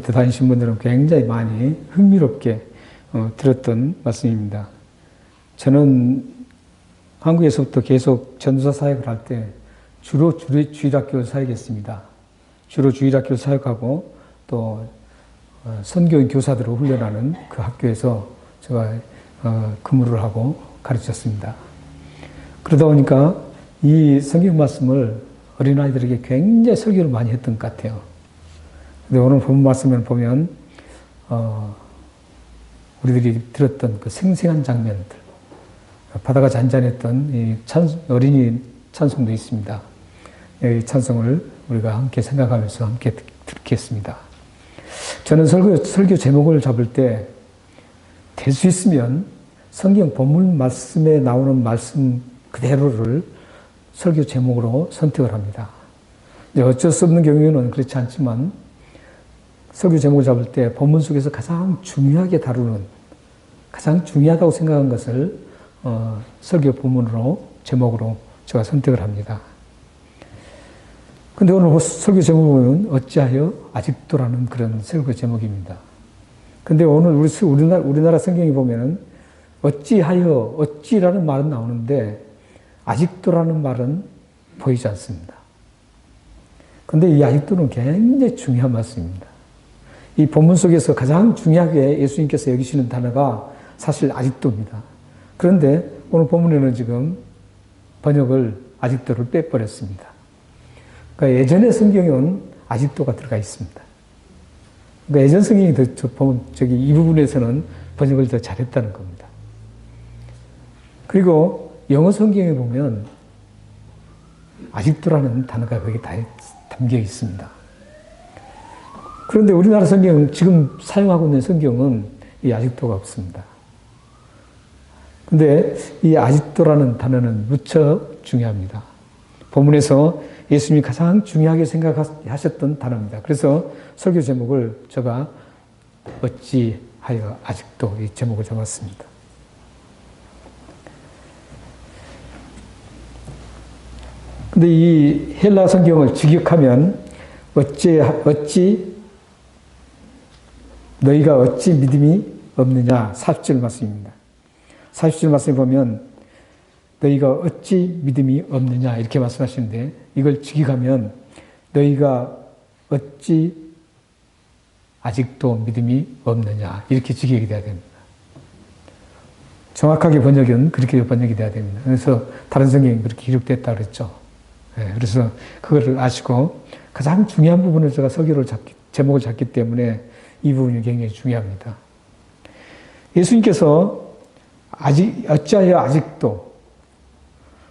교회 다니신 분들은 굉장히 많이 흥미롭게 들었던 말씀입니다. 저는 한국에서부터 계속 전도사 사역을 할 때 주로 주일학교 사역했습니다. 주로 주일학교 사역하고 또 선교인 교사들을 훈련하는 그 학교에서 제가 근무를 하고 가르쳤습니다. 그러다 보니까 이 성경 말씀을 어린아이들에게 굉장히 설교를 많이 했던 것 같아요. 근데 오늘 본 말씀을 보면 우리들이 들었던 그 생생한 장면들, 바다가 잔잔했던 이 어린이 찬송도 있습니다. 이 찬송을 우리가 함께 생각하면서 함께 듣겠습니다. 저는 설교 제목을 잡을 때 될 수 있으면 성경 본문 말씀에 나오는 말씀 그대로를 설교 제목으로 선택을 합니다. 어쩔 수 없는 경우에는 그렇지 않지만 설교 제목을 잡을 때 본문 속에서 가장 중요하게 다루는, 가장 중요하다고 생각한 것을 설교 본문으로, 제목으로 제가 선택을 합니다. 근데 오늘 설교 제목은 어찌하여 아직도라는 그런 설교 제목입니다. 근데 오늘 우리나라 성경에 보면은 어찌하여, 어찌라는 말은 나오는데 아직도라는 말은 보이지 않습니다. 근데 이 아직도는 굉장히 중요한 말씀입니다. 이 본문 속에서 가장 중요하게 예수님께서 여기시는 단어가 사실 아직도입니다. 그런데 오늘 본문에는 지금 번역을 아직도를 빼버렸습니다. 그러니까 예전의 성경에는 아직도가 들어가 있습니다. 그러니까 예전 성경이 이 부분에서는 번역을 더 잘했다는 겁니다. 그리고 영어 성경에 보면 아직도라는 단어가 거기 다 담겨 있습니다. 그런데 우리나라 성경, 지금 사용하고 있는 성경은 이 아직도가 없습니다. 근데 이 아직도라는 단어는 무척 중요합니다. 본문에서 예수님이 가장 중요하게 생각하셨던 단어입니다. 그래서 설교 제목을 제가 어찌하여 아직도 이 제목을 잡았습니다. 근데 이 헬라 성경을 직역하면 너희가 어찌 믿음이 없느냐 40절 말씀입니다. 40절 말씀에 보면 너희가 어찌 믿음이 없느냐 이렇게 말씀하시는데 이걸 직역하면 너희가 어찌 아직도 믿음이 없느냐 이렇게 직역이 돼야 됩니다. 정확하게 번역은 그렇게 번역이 돼야 됩니다. 그래서 다른 성경이 그렇게 기록됐다고 그랬죠. 그래서 그거를 아시고 가장 중요한 부분을 제가 제목을 잡기 때문에 이 부분이 굉장히 중요합니다. 예수님께서 어찌하여 아직도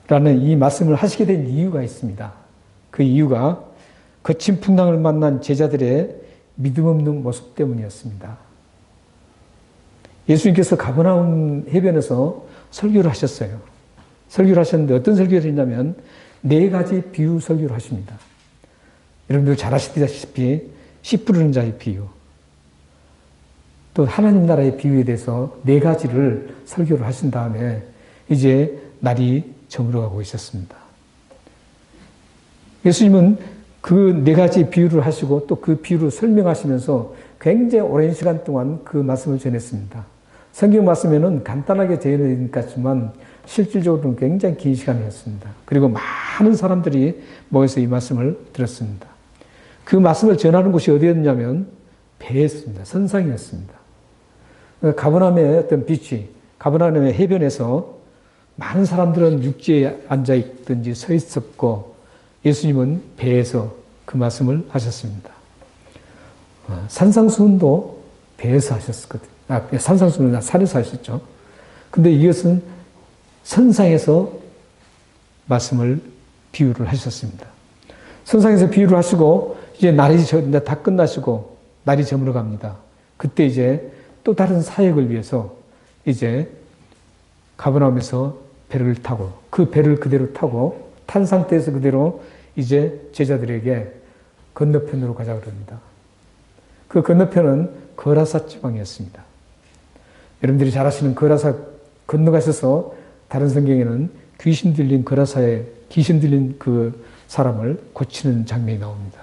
라는 이 말씀을 하시게 된 이유가 있습니다. 그 이유가 거친 풍랑을 만난 제자들의 믿음 없는 모습 때문이었습니다. 예수님께서 가버나움 해변에서 설교를 하셨어요. 설교를 하셨는데 어떤 설교를 했냐면 4가지 비유 설교를 하십니다. 여러분들 잘 아시다시피 씨 뿌리는 자의 비유, 또 하나님 나라의 비유에 대해서 4가지를 설교를 하신 다음에 이제 날이 저물어가고 있었습니다. 예수님은 그 4가지 비유를 하시고 또 그 비유를 설명하시면서 굉장히 오랜 시간 동안 그 말씀을 전했습니다. 성경 말씀에는 간단하게 전해진 것 같지만 실질적으로는 굉장히 긴 시간이었습니다. 그리고 많은 사람들이 모여서 이 말씀을 들었습니다. 그 말씀을 전하는 곳이 어디였냐면 배였습니다. 선상이었습니다. 가버나움의 어떤 비치, 가버나움의 해변에서 많은 사람들은 육지에 앉아있든지 서 있었고 예수님은 배에서 그 말씀을 하셨습니다. 산상수훈도 배에서 하셨거든요. 산상수훈은 산에서 하셨죠. 근데 이것은 선상에서 말씀을 비유를 하셨습니다. 선상에서 비유를 하시고 이제 날이 다 끝나시고 날이 저물어 갑니다. 그때 이제 또 다른 사역을 위해서 이제 가버나움에서 배를 타고 그 배를 그대로 타고 탄 상태에서 그대로 이제 제자들에게 건너편으로 가자 그럽니다. 그 건너편은 거라사 지방이었습니다. 여러분들이 잘 아시는 거라사 건너가셔서 다른 성경에는 귀신 들린 거라사에 귀신 들린 그 사람을 고치는 장면이 나옵니다.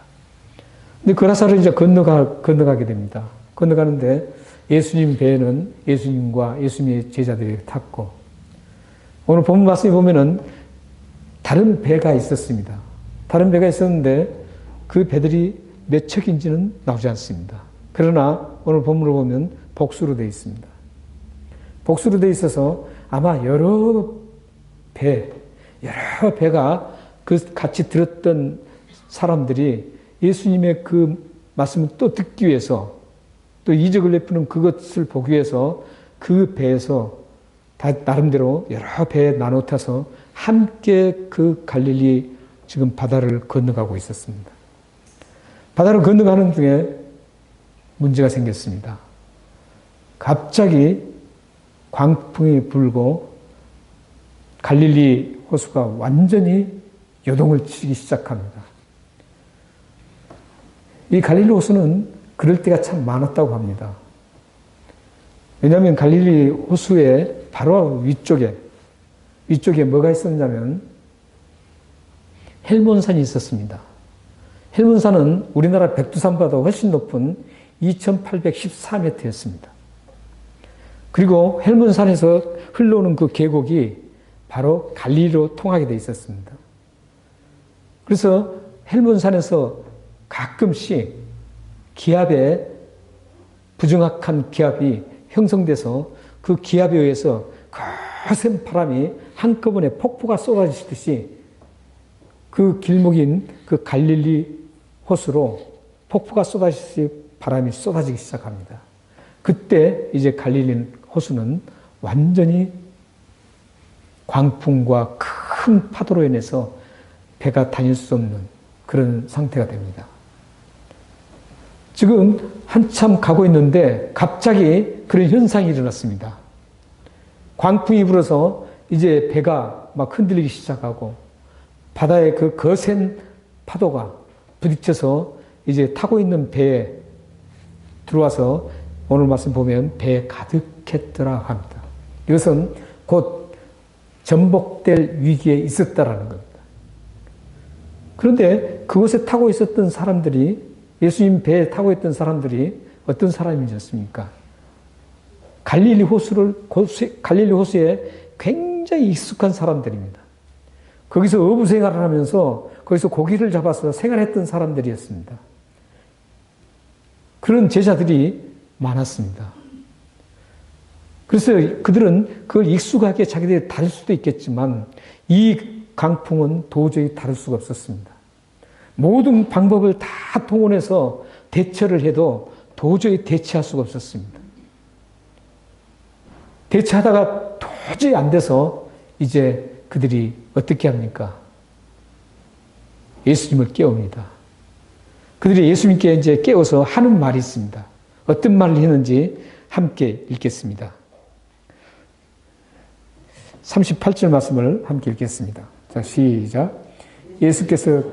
근데 그라사를 이제 건너가게 됩니다. 건너가는데 예수님 배에는 예수님과 예수님의 제자들이 탔고, 오늘 본문 말씀에 보면은 다른 배가 있었습니다. 다른 배가 있었는데 그 배들이 몇 척인지는 나오지 않습니다. 그러나 오늘 본문을 보면 복수로 되어 있습니다. 복수로 되어 있어서 아마 여러 배가 그 같이 들었던 사람들이 예수님의 그 말씀을 또 듣기 위해서, 또 이적을 베푸는 그것을 보기 위해서 그 배에서 다 나름대로 여러 배에 나눠 타서 함께 그 갈릴리 지금 바다를 건너가고 있었습니다. 바다를 건너가는 중에 문제가 생겼습니다. 갑자기 광풍이 불고 갈릴리 호수가 완전히 요동을 치기 시작합니다. 이 갈릴리 호수는 그럴 때가 참 많았다고 합니다. 왜냐하면 갈릴리 호수의 바로 위쪽에 뭐가 있었냐면 헬몬산이 있었습니다. 헬몬산은 우리나라 백두산보다 훨씬 높은 2814m였습니다. 그리고 헬몬산에서 흘러오는 그 계곡이 바로 갈릴리로 통하게 되어 있었습니다. 그래서 헬몬산에서 가끔씩 기압에 부정확한 기압이 형성돼서 그 기압에 의해서 거센 바람이 한꺼번에 폭포가 쏟아지듯이 그 길목인 그 갈릴리 호수로 폭포가 쏟아지듯이 바람이 쏟아지기 시작합니다. 그때 이제 갈릴리 호수는 완전히 광풍과 큰 파도로 인해서 배가 다닐 수 없는 그런 상태가 됩니다. 지금 한참 가고 있는데 갑자기 그런 현상이 일어났습니다. 광풍이 불어서 이제 배가 막 흔들리기 시작하고 바다의 그 거센 파도가 부딪혀서 이제 타고 있는 배에 들어와서 오늘 말씀 보면 배에 가득했더라 합니다. 이것은 곧 전복될 위기에 있었다라는 겁니다. 그런데 그곳에 타고 있었던 사람들이, 예수님 배에 타고 있던 사람들이 어떤 사람이었습니까? 갈릴리 호수에 굉장히 익숙한 사람들입니다. 거기서 어부 생활을 하면서 거기서 고기를 잡아서 생활했던 사람들이었습니다. 그런 제자들이 많았습니다. 그래서 그들은 그걸 익숙하게 자기들이 다룰 수도 있겠지만 이 강풍은 도저히 다룰 수가 없었습니다. 모든 방법을 다 동원해서 대처를 해도 도저히 대처할 수가 없었습니다. 대처하다가 도저히 안 돼서 이제 그들이 어떻게 합니까? 예수님을 깨웁니다. 그들이 예수님께 이제 깨워서 하는 말이 있습니다. 어떤 말을 했는지 함께 읽겠습니다. 38절 말씀을 함께 읽겠습니다. 자, 시작. 예수께서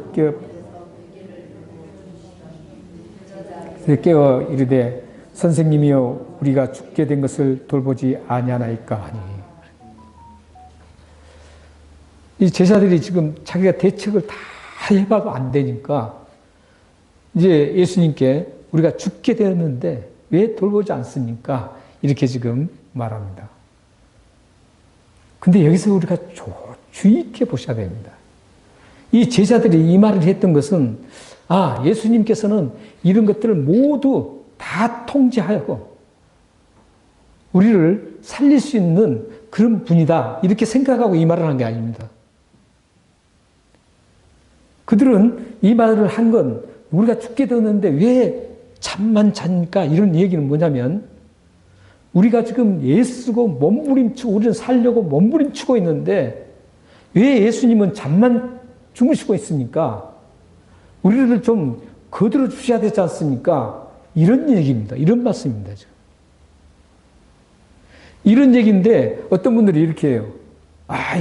깨워 이르되 선생님이여 우리가 죽게 된 것을 돌보지 아니하나이까 하니. 이 제자들이 지금 자기가 대책을 다 해봐도 안 되니까 이제 예수님께 우리가 죽게 되었는데 왜 돌보지 않습니까? 이렇게 지금 말합니다. 근데 여기서 우리가 주의 있게 보셔야 됩니다. 이 제자들이 이 말을 했던 것은 예수님께서는 이런 것들을 모두 다 통제하고 우리를 살릴 수 있는 그런 분이다. 이렇게 생각하고 이 말을 한 게 아닙니다. 그들은 이 말을 한 건 우리가 죽게 되었는데 왜 잠만 자니까 이런 얘기는 뭐냐면 우리가 지금 예수고 몸부림치고 우리는 살려고 몸부림치고 있는데 왜 예수님은 잠만 주무시고 있습니까? 우리를 좀 거들어 주셔야 되지 않습니까? 이런 얘기입니다. 이런 말씀입니다. 지금. 이런 얘기인데 어떤 분들이 이렇게 해요.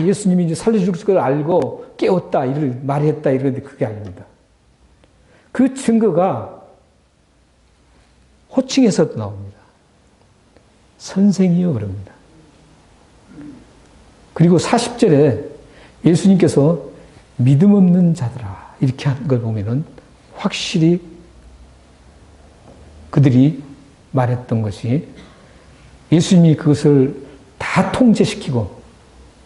예수님이 이제 살려줄 걸 알고 깨웠다, 이를 말했다, 이러는데 그게 아닙니다. 그 증거가 호칭에서도 나옵니다. 선생이요, 그럽니다. 그리고 40절에 예수님께서 믿음 없는 자들아, 이렇게 하는 걸 보면은 확실히 그들이 말했던 것이 예수님이 그것을 다 통제시키고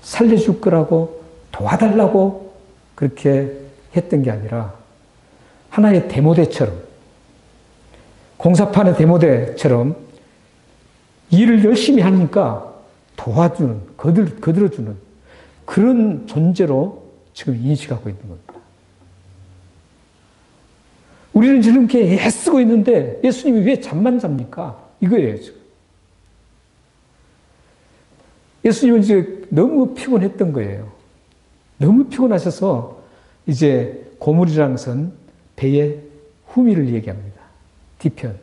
살려줄 거라고 도와달라고 그렇게 했던 게 아니라 하나의 데모대처럼, 공사판의 데모대처럼 일을 열심히 하니까 도와주는, 거들어주는 그런 존재로 지금 인식하고 있는 겁니다. 우리는 지금 이렇게 애쓰고 있는데 예수님이 왜 잠만 잡니까? 이거예요, 지금. 예수님은 이제 너무 피곤했던 거예요. 너무 피곤하셔서 이제 고물이라는 것은 배의 후미를 얘기합니다. 뒤편.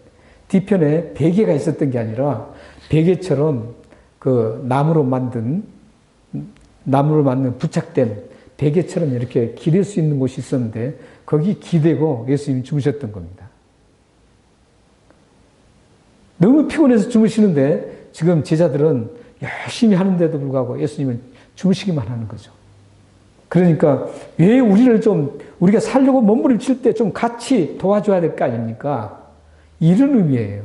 뒤편에 베개가 있었던 게 아니라 베개처럼 그 나무로 만든 부착된 베개처럼 이렇게 기댈 수 있는 곳이 있었는데 거기 기대고 예수님이 주무셨던 겁니다. 너무 피곤해서 주무시는데 지금 제자들은 열심히 하는데도 불구하고 예수님은 주무시기만 하는 거죠. 그러니까 왜 우리가 살려고 몸부림칠 때 좀 같이 도와줘야 될 거 아닙니까? 이런 의미예요.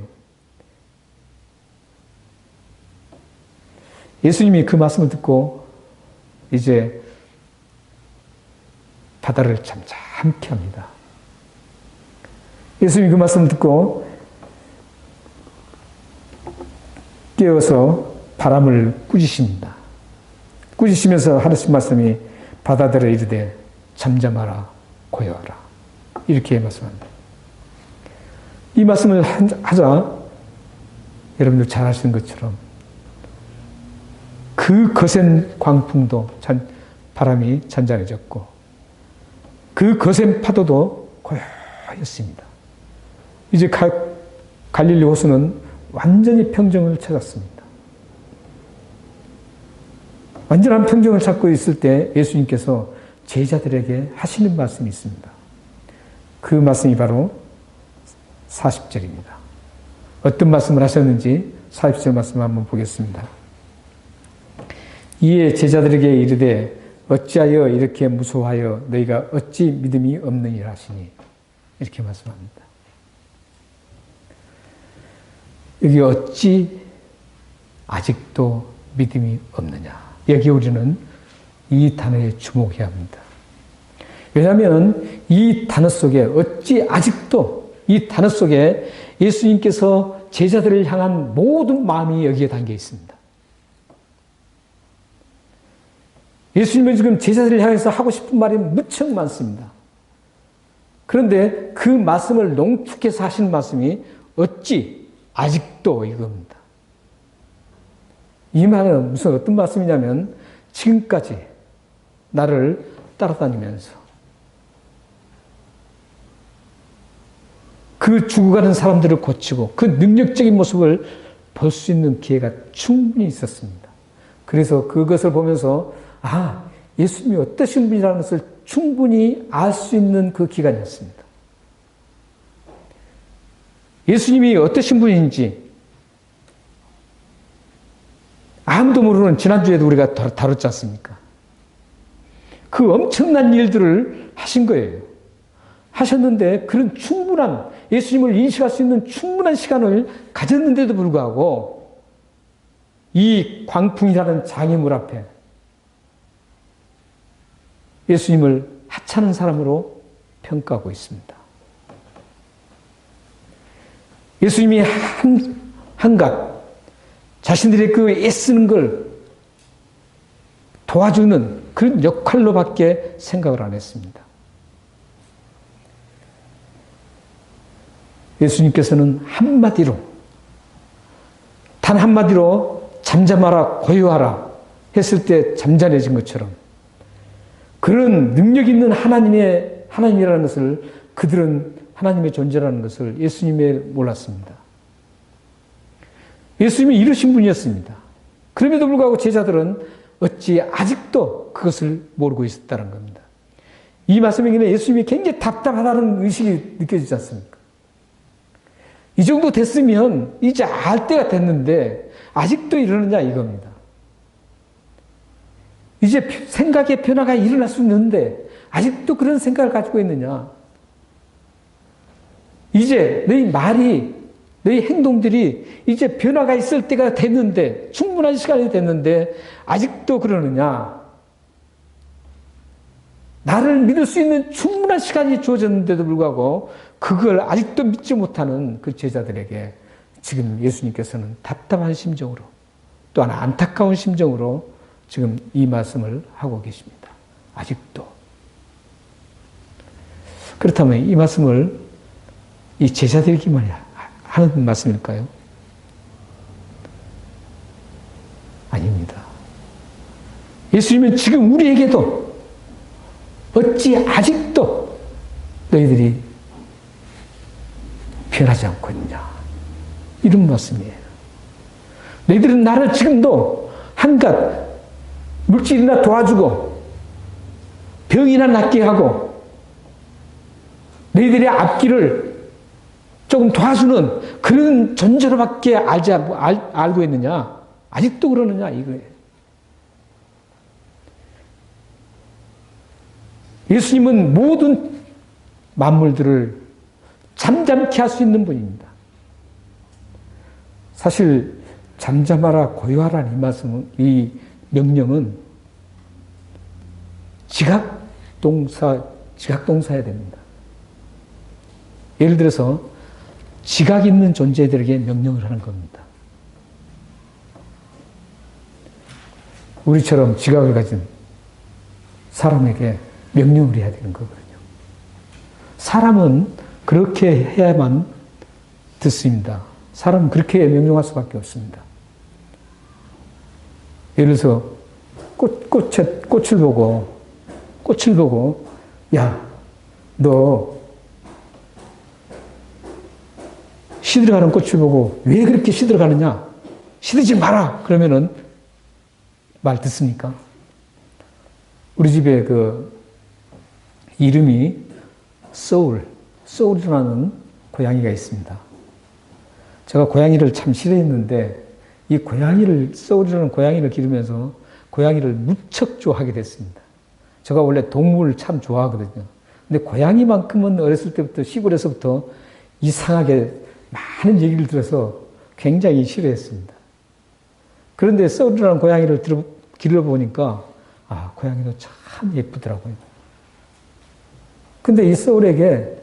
예수님이 그 말씀을 듣고 이제 바다를 잠잠케 합니다. 예수님이 그 말씀을 듣고 깨어서 바람을 꾸짖습니다. 꾸짖으면서 하시는 말씀이 바다들에 이르되 잠잠하라 고요하라 이렇게 말씀합니다. 이 말씀을 하자 여러분들 잘 아시는 것처럼 그 거센 광풍도 바람이 잔잔해졌고 그 거센 파도도 고요했습니다. 이제 갈릴리 호수는 완전히 평정을 찾았습니다. 완전한 평정을 찾고 있을 때 예수님께서 제자들에게 하시는 말씀이 있습니다. 그 말씀이 바로 40절입니다. 어떤 말씀을 하셨는지 40절 말씀을 한번 보겠습니다. 이에 제자들에게 이르되 어찌하여 이렇게 무서워하여 너희가 어찌 믿음이 없느니라 하시니 이렇게 말씀합니다. 여기 어찌 아직도 믿음이 없느냐. 여기 우리는 이 단어에 주목해야 합니다. 왜냐하면 이 단어 속에 어찌 아직도 이 단어 속에 예수님께서 제자들을 향한 모든 마음이 여기에 담겨 있습니다. 예수님은 지금 제자들을 향해서 하고 싶은 말이 무척 많습니다. 그런데 그 말씀을 농축해서 하시는 말씀이 어찌 아직도 이겁니다. 이 말은 무슨 어떤 말씀이냐면 지금까지 나를 따라다니면서 그 죽어가는 사람들을 고치고 그 능력적인 모습을 볼 수 있는 기회가 충분히 있었습니다. 그래서 그것을 보면서 예수님이 어떠신 분이라는 것을 충분히 알 수 있는 그 기간이었습니다. 예수님이 어떠신 분인지 아무도 모르는 지난주에도 우리가 다뤘지 않습니까? 그 엄청난 일들을 하신 거예요. 하셨는데 그런 충분한 예수님을 인식할 수 있는 충분한 시간을 가졌는데도 불구하고 이 광풍이라는 장애물 앞에 예수님을 하찮은 사람으로 평가하고 있습니다. 예수님이 한갓 자신들의 그 애쓰는 걸 도와주는 그런 역할로밖에 생각을 안 했습니다. 예수님께서는 단 한마디로 잠잠하라 고요하라 했을 때 잠잠해진 것처럼 그런 능력 있는 하나님이라는 것을 그들은 하나님의 존재라는 것을 예수님이 몰랐습니다. 예수님이 이러신 분이었습니다. 그럼에도 불구하고 제자들은 어찌 아직도 그것을 모르고 있었다는 겁니다. 이 말씀에 예수님이 굉장히 답답하다는 의식이 느껴지지 않습니까? 이 정도 됐으면 이제 알 때가 됐는데 아직도 이러느냐 이겁니다. 이제 생각의 변화가 일어날 수 있는데 아직도 그런 생각을 가지고 있느냐. 이제 너희 말이 너희 행동들이 이제 변화가 있을 때가 됐는데, 충분한 시간이 됐는데 아직도 그러느냐? 나를 믿을 수 있는 충분한 시간이 주어졌는데도 불구하고 그걸 아직도 믿지 못하는 그 제자들에게 지금 예수님께서는 답답한 심정으로, 또한 안타까운 심정으로 지금 이 말씀을 하고 계십니다. 아직도. 그렇다면 이 말씀을 이 제자들에게만 하는 말씀일까요? 아닙니다. 예수님은 지금 우리에게도 어찌 아직도 너희들이 변하지 않고 있냐, 이런 말씀이에요. 너희들은 나를 지금도 한갓 물질이나 도와주고 병이나 낫게 하고 너희들의 앞길을 조금 도와주는 그런 존재로밖에 알고 있느냐? 아직도 그러느냐? 이거예요. 예수님은 모든 만물들을 잠잠케 할 수 있는 분입니다. 사실 잠잠하라 고요하라는 이 말씀은, 이 명령은 지각동사여야 됩니다. 예를 들어서 지각 있는 존재들에게 명령을 하는 겁니다. 우리처럼 지각을 가진 사람에게 명령을 해야 되는 거거든요. 사람은 그렇게 해야만 듣습니다. 사람은 그렇게 명령할 수밖에 없습니다. 예를 들어서 꽃을 보고 야, 너 시들어가는 꽃을 보고 왜 그렇게 시들어가느냐? 시들지 마라! 그러면은 말 듣습니까? 우리 집에 그 이름이 소울이라는 고양이가 있습니다. 제가 고양이를 참 싫어했는데 이 소울이라는 고양이를 기르면서 고양이를 무척 좋아하게 됐습니다. 제가 원래 동물을 참 좋아하거든요. 근데 고양이만큼은 어렸을 때부터, 시골에서부터 이상하게 많은 얘기를 들어서 굉장히 싫어했습니다. 그런데 소울이라는 고양이를 길러보니까 고양이도 참 예쁘더라고요. 근데 이 소울에게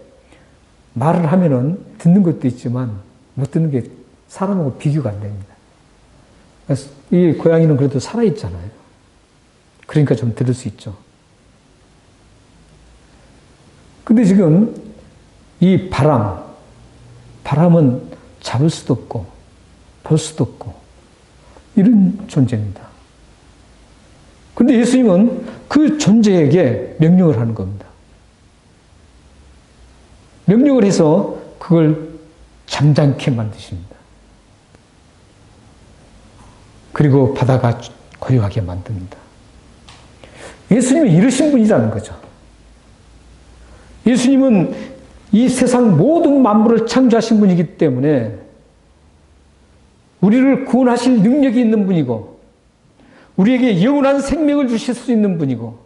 말을 하면은 듣는 것도 있지만 못 듣는 게 사람하고 비교가 안 됩니다. 그래서 이 고양이는 그래도 살아있잖아요. 그러니까 좀 들을 수 있죠. 근데 지금 이 바람은 잡을 수도 없고 볼 수도 없고 이런 존재입니다. 근데 예수님은 그 존재에게 명령을 하는 겁니다. 명령을 해서 그걸 잠잠케 만드십니다. 그리고 바다가 고요하게 만듭니다. 예수님은 이러신 분이라는 거죠. 예수님은 이 세상 모든 만물을 창조하신 분이기 때문에 우리를 구원하실 능력이 있는 분이고 우리에게 영원한 생명을 주실 수 있는 분이고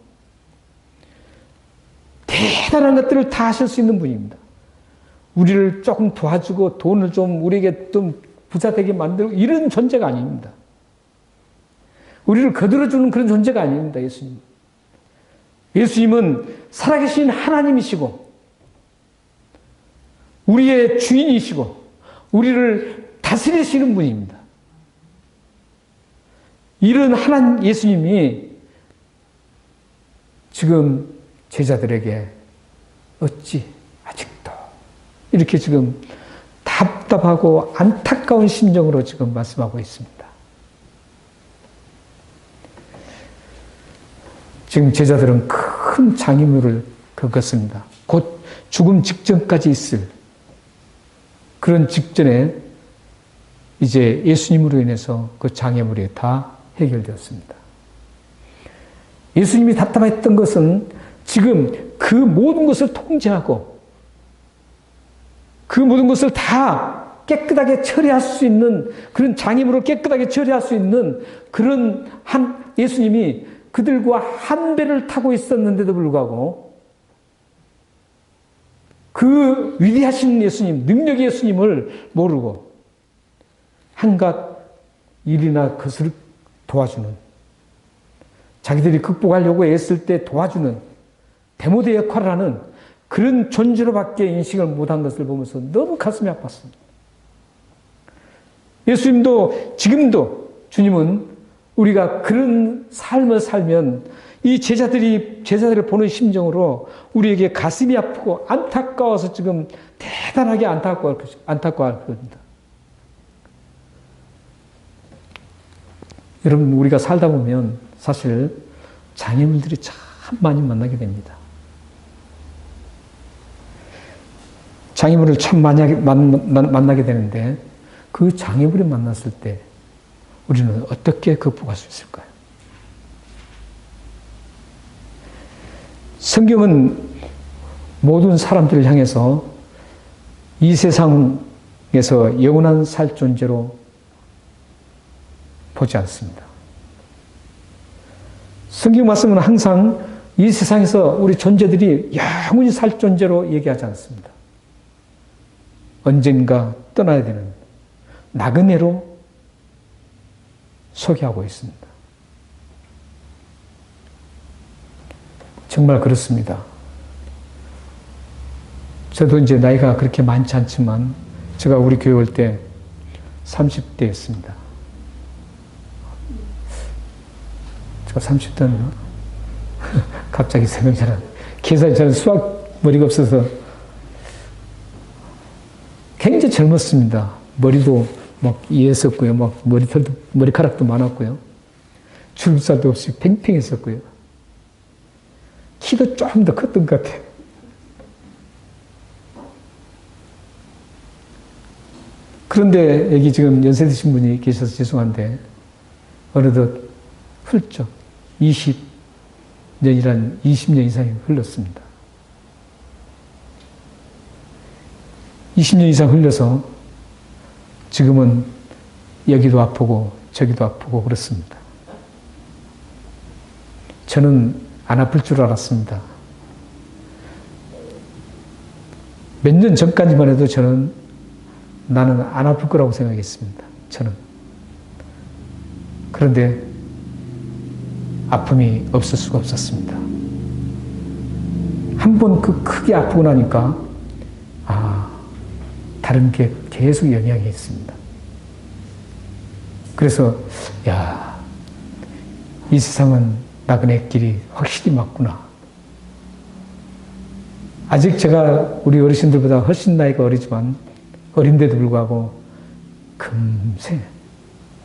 대단한 것들을 다 하실 수 있는 분입니다. 우리를 조금 도와주고 돈을 좀 우리에게 좀 부자 되게 만들고 이런 존재가 아닙니다. 우리를 거들어주는 그런 존재가 아닙니다. 예수님은 살아계신 하나님이시고 우리의 주인이시고 우리를 다스리시는 분입니다. 이런 하나님 예수님이 지금 제자들에게 어찌 아직도 이렇게 지금 답답하고 안타까운 심정으로 지금 말씀하고 있습니다. 지금 제자들은 큰 장애물을 겪었습니다. 곧 죽음 직전까지 있을 그런 직전에 이제 예수님으로 인해서 그 장애물이 다 해결되었습니다. 예수님이 답답했던 것은 지금 그 모든 것을 통제하고 그 모든 것을 다 깨끗하게 처리할 수 있는 그런 장애물을 깨끗하게 처리할 수 있는 그런 한 예수님이 그들과 한 배를 타고 있었는데도 불구하고 그 위대하신 예수님, 능력의 예수님을 모르고 한갖 일이나 것을 도와주는, 자기들이 극복하려고 애쓸 때 도와주는 대모대 역할을 하는 그런 존재로밖에 인식을 못한 것을 보면서 너무 가슴이 아팠습니다. 예수님도 지금도 주님은 우리가 그런 삶을 살면 이 제자들을 보는 심정으로 우리에게 가슴이 아프고 안타까워서 지금 대단하게 안타까워할 겁니다. 여러분, 우리가 살다 보면 사실 장애물들이 참 많이 만나게 됩니다. 장애물을 참 많이 만나게 되는데 그 장애물이 만났을 때 우리는 어떻게 극복할 수 있을까요? 성경은 모든 사람들을 향해서 이 세상에서 영원한 살 존재로 보지 않습니다. 성경 말씀은 항상 이 세상에서 우리 존재들이 영원히 살 존재로 얘기하지 않습니다. 언젠가 떠나야 되는 나그네로 소개하고 있습니다. 정말 그렇습니다. 저도 이제 나이가 그렇게 많지 않지만 제가 우리 교회 올 때 30대였습니다. 제가 30대였나? 갑자기 생각이 안 나요. 계산이 저는 수학 머리가 없어서 굉장히 젊었습니다. 머리도 막 이했었고요. 막 머리카락도 많았고요. 주름살도 없이 팽팽했었고요. 키도 좀 더 컸던 것 같아요. 그런데 여기 지금 연세 드신 분이 계셔서 죄송한데 어느덧 훌쩍 20년이란 20년 이상이 흘렀습니다. 20년 이상 흘려서 지금은 여기도 아프고 저기도 아프고 그렇습니다. 저는 안 아플 줄 알았습니다. 몇 년 전까지만 해도 저는 나는 안 아플 거라고 생각했습니다. 저는. 그런데 아픔이 없을 수가 없었습니다. 한 번 크게 아프고 나니까 다른 게 계속 영향이 있습니다. 그래서 이 세상은 나그네 길이 확실히 맞구나. 아직 제가 우리 어르신들보다 훨씬 나이가 어리지만 어린데도 불구하고 금세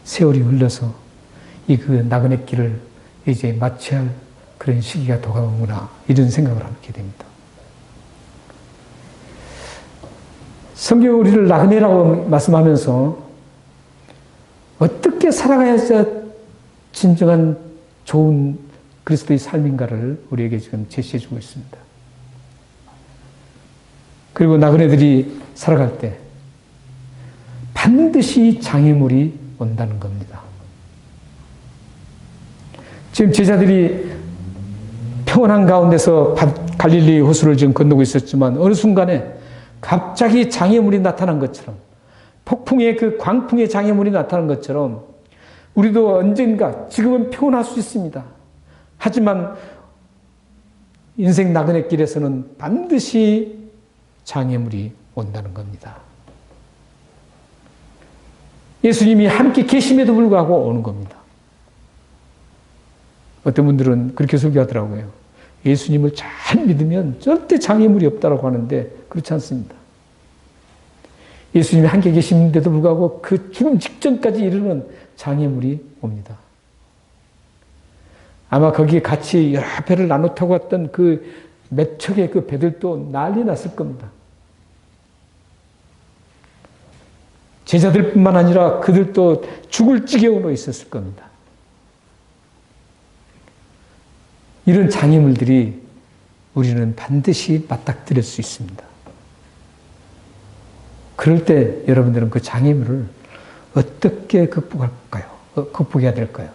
세월이 흘러서 그 나그네 길을 이제 마쳐야 할 그런 시기가 다가오구나, 이런 생각을 하게 됩니다. 성경이 우리를 나그네라고 말씀하면서 어떻게 살아가야 진정한 좋은 그리스도의 삶인가를 우리에게 지금 제시해주고 있습니다. 그리고 나그네들이 살아갈 때 반드시 장애물이 온다는 겁니다. 지금 제자들이 평온한 가운데서 갈릴리 호수를 지금 건너고 있었지만 어느 순간에 갑자기 장애물이 나타난 것처럼, 폭풍의 그 광풍의 장애물이 나타난 것처럼 우리도 언젠가, 지금은 평온할 수 있습니다. 하지만 인생 나그네 길에서는 반드시 장애물이 온다는 겁니다. 예수님이 함께 계심에도 불구하고 오는 겁니다. 어떤 분들은 그렇게 설교하더라고요. 예수님을 잘 믿으면 절대 장애물이 없다고 하는데 그렇지 않습니다. 예수님이 함께 계시는데도 불구하고 그 죽음 직전까지 이르는 장애물이 옵니다. 아마 거기에 같이 여러 배를 나눠 타고 왔던 그 몇 척의 그 배들도 난리 났을 겁니다. 제자들뿐만 아니라 그들도 죽을 지경으로 있었을 겁니다. 이런 장애물들이 우리는 반드시 맞닥뜨릴 수 있습니다. 그럴 때 여러분들은 그 장애물을 어떻게 극복할까요? 극복해야 될까요?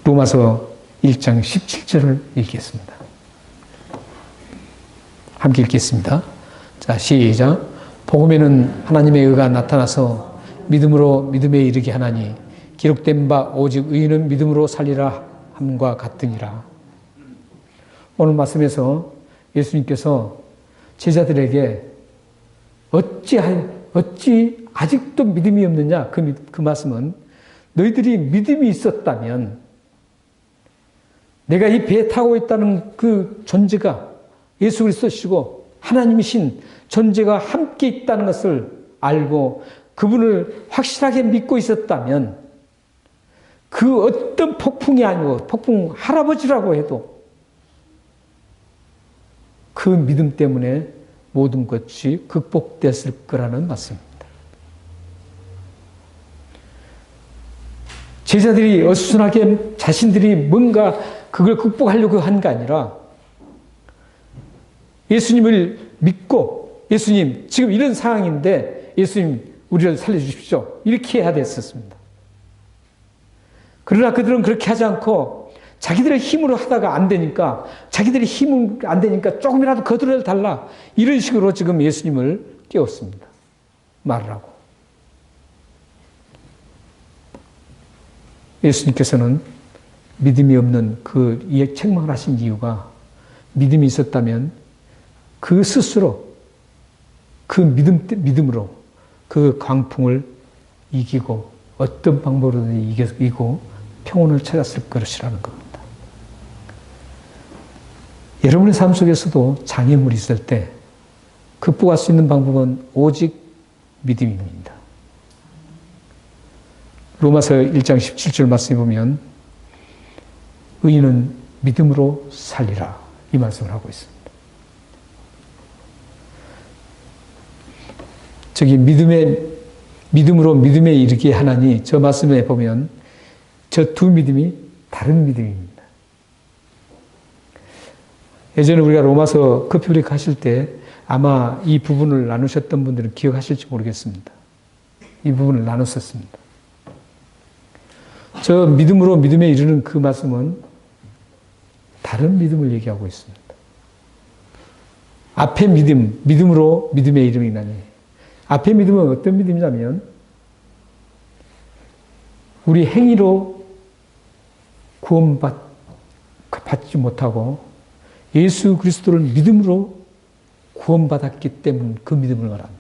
로마서 1장 17절을 읽겠습니다. 함께 읽겠습니다. 자, 시작. 복음에는 하나님의 의가 나타나서 믿음으로 믿음에 이르게 하나니 기록된 바 오직 의인은 믿음으로 살리라 함과 같으니라. 오늘 말씀에서 예수님께서 제자들에게 어찌 아직도 믿음이 없느냐? 그 말씀은 너희들이 믿음이 있었다면 내가 이 배에 타고 있다는 그 존재가 예수 그리스도시고 하나님이신 존재가 함께 있다는 것을 알고 그분을 확실하게 믿고 있었다면 그 어떤 폭풍이 아니고 폭풍 할아버지라고 해도 그 믿음 때문에 모든 것이 극복됐을 거라는 말씀입니다. 제자들이 어수선하게 자신들이 뭔가 그걸 극복하려고 한 게 아니라 예수님을 믿고 예수님 지금 이런 상황인데 예수님 우리를 살려주십시오. 이렇게 해야 됐었습니다. 그러나 그들은 그렇게 하지 않고 자기들의 힘으로 하다가 안 되니까 자기들의 힘은 안 되니까 조금이라도 거들어 달라 이런 식으로 지금 예수님을 깨웠습니다. 말을 하고. 예수님께서는 믿음이 없는 그 책망을 하신 이유가 믿음이 있었다면 그 스스로 그 믿음으로 그 광풍을 이기고 어떤 방법으로든 이기고 평온을 찾았을 것이라는 겁니다. 여러분의 삶 속에서도 장애물이 있을 때 극복할 수 있는 방법은 오직 믿음입니다. 로마서 1장 17절 말씀에 보면 의인은 믿음으로 살리라 이 말씀을 하고 있습니다. 저기 믿음으로 믿음에 이르게 하나니 저 말씀에 보면 저 두 믿음이 다른 믿음입니다. 예전에 우리가 로마서 커피브레이크 하실 때 아마 이 부분을 나누셨던 분들은 기억하실지 모르겠습니다. 이 부분을 나눴었습니다. 저 믿음으로 믿음에 이르는 그 말씀은 다른 믿음을 얘기하고 있습니다. 앞에 믿음으로 믿음에 이름이나니 앞에 믿음은 어떤 믿음이냐면 우리 행위로 구원받지 못하고 예수 그리스도를 믿음으로 구원받았기 때문 그 믿음을 말합니다.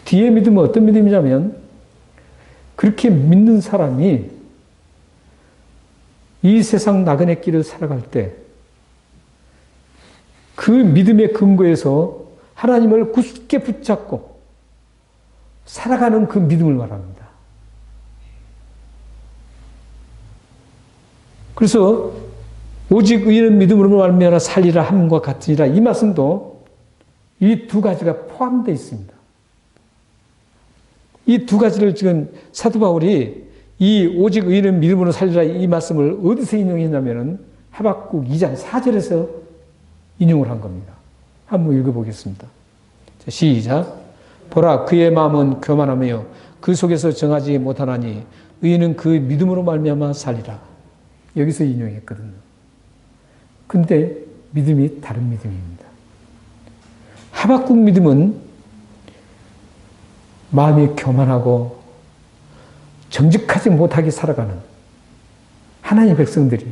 뒤에 믿음은 어떤 믿음이냐면 그렇게 믿는 사람이 이 세상 나그네 길을 살아갈 때 그 믿음의 근거에서 하나님을 굳게 붙잡고 살아가는 그 믿음을 말합니다. 그래서 오직 의인은 믿음으로 말미암아 살리라 함과 같으니라 이 말씀도 이 두 가지가 포함되어 있습니다. 이 두 가지를 지금 사도 바울이 이 오직 의인은 믿음으로 살리라 이 말씀을 어디서 인용했냐면은 하박국 2장 4절에서 인용을 한 겁니다. 한번 읽어보겠습니다. 시작. 보라 그의 마음은 교만하며 그 속에서 정하지 못하나니 의인은 그 믿음으로 말미암아 살리라. 여기서 인용했거든요. 근데 믿음이 다른 믿음입니다. 하박국 믿음은 마음이 교만하고 정직하지 못하게 살아가는 하나님의 백성들이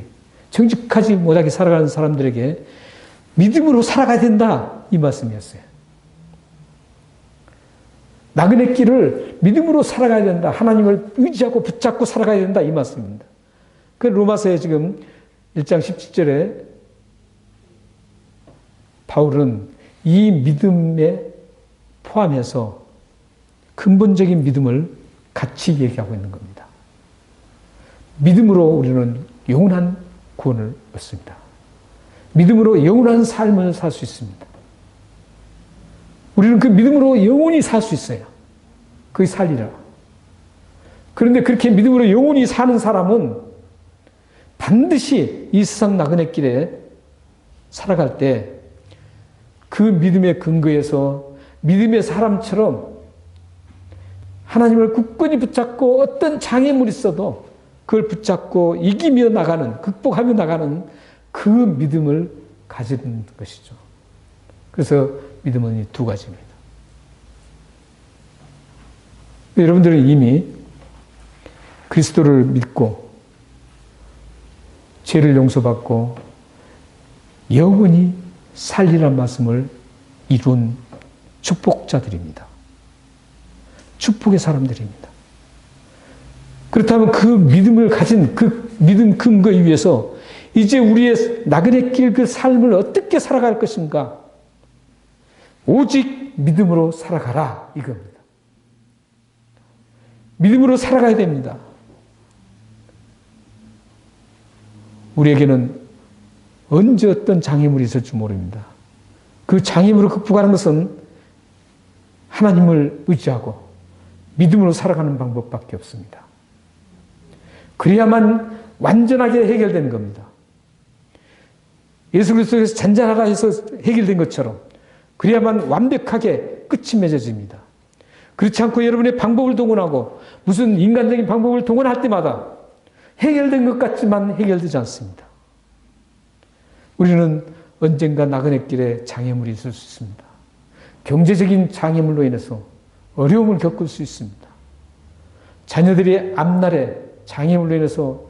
정직하지 못하게 살아가는 사람들에게 믿음으로 살아가야 된다 이 말씀이었어요. 나그네 길을 믿음으로 살아가야 된다. 하나님을 의지하고 붙잡고 살아가야 된다 이 말씀입니다. 그 로마서에 지금 1장 17절에 바울은 이 믿음에 포함해서 근본적인 믿음을 같이 얘기하고 있는 겁니다. 믿음으로 우리는 영원한 구원을 얻습니다. 믿음으로 영원한 삶을 살 수 있습니다. 우리는 그 믿음으로 영원히 살 수 있어요. 그게 살리라. 그런데 그렇게 믿음으로 영원히 사는 사람은 반드시 이 세상 나그네 길에 살아갈 때 그 믿음의 근거에서 믿음의 사람처럼 하나님을 굳건히 붙잡고 어떤 장애물이 있어도 그걸 붙잡고 이기며 나가는, 극복하며 나가는 그 믿음을 가지는 것이죠. 그래서 믿음은 이 두 가지입니다. 여러분들은 이미 그리스도를 믿고 죄를 용서받고 영원히 살리란 말씀을 이룬 축복자들입니다. 축복의 사람들입니다. 그렇다면 그 믿음을 가진 그 믿음 근거에 위해서 이제 우리의 나그네 길 그 삶을 어떻게 살아갈 것인가? 오직 믿음으로 살아가라 이겁니다. 믿음으로 살아가야 됩니다. 우리에게는 언제 어떤 장애물이 있을지 모릅니다. 그 장애물을 극복하는 것은 하나님을 의지하고 믿음으로 살아가는 방법밖에 없습니다. 그래야만 완전하게 해결되는 겁니다. 예수 그리스도에서 잔잔하라 해서 해결된 것처럼 그래야만 완벽하게 끝이 맺어집니다. 그렇지 않고 여러분의 방법을 동원하고 무슨 인간적인 방법을 동원할 때마다 해결된 것 같지만 해결되지 않습니다. 우리는 언젠가 나그네 길에 장애물이 있을 수 있습니다. 경제적인 장애물로 인해서 어려움을 겪을 수 있습니다. 자녀들이 앞날에 장애물로 인해서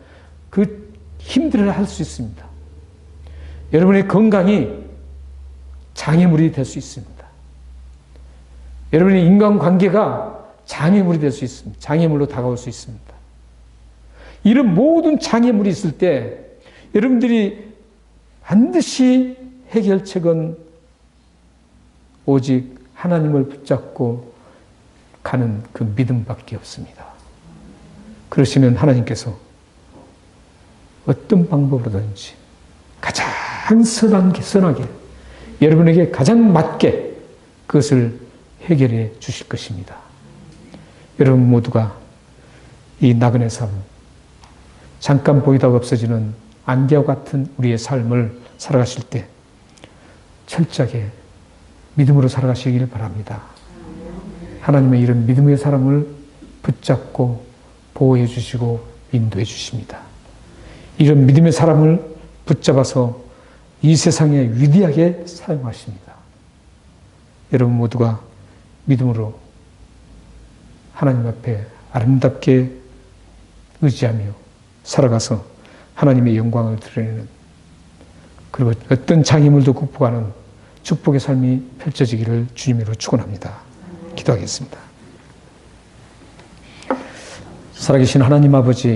그 힘들어를 할 수 있습니다. 여러분의 건강이 장애물이 될 수 있습니다. 여러분의 인간관계가 장애물이 될 수 있습니다. 장애물로 다가올 수 있습니다. 이런 모든 장애물이 있을 때 여러분들이 반드시 해결책은 오직 하나님을 붙잡고 가는 그 믿음밖에 없습니다. 그러시면 하나님께서 어떤 방법으로든지 가장 선하게 여러분에게 가장 맞게 그것을 해결해 주실 것입니다. 여러분 모두가 이 나그네 삶, 잠깐 보이다가 없어지는 안개와 같은 우리의 삶을 살아가실 때 철저하게 믿음으로 살아가시길 바랍니다. 하나님의 이런 믿음의 사람을 붙잡고 보호해 주시고 인도해 주십니다. 이런 믿음의 사람을 붙잡아서 이 세상에 위대하게 사용하십니다. 여러분 모두가 믿음으로 하나님 앞에 아름답게 의지하며 살아가서 하나님의 영광을 드러내는, 그리고 어떤 장애물도 극복하는 축복의 삶이 펼쳐지기를 주님으로 축원합니다. 기도하겠습니다. 살아계신 하나님 아버지,